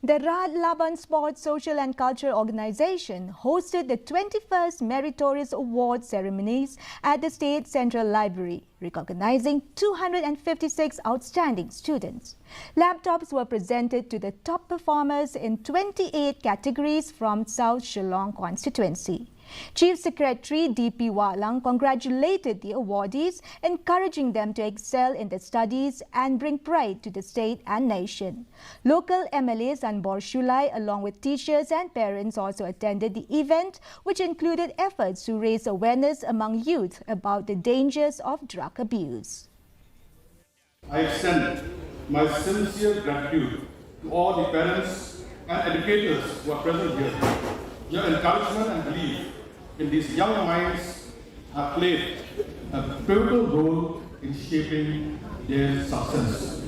The Laban Sports Social and Cultural Organization hosted the 21st Meritorious Award ceremonies at the State Central Library, recognizing 256 outstanding students. Laptops were presented to the top performers in 28 categories from South Shillong constituency. Chief Secretary D.P. Walang congratulated the awardees, encouraging them to excel in their studies and bring pride to the state and nation. Local MLAs Anbor Shulai, along with teachers and parents, also attended the event, which included efforts to raise awareness among youth about the dangers of drug abuse. I extend my sincere gratitude to all the parents and educators who are present here. Your encouragement and belief in these young minds have played a pivotal role in shaping their success.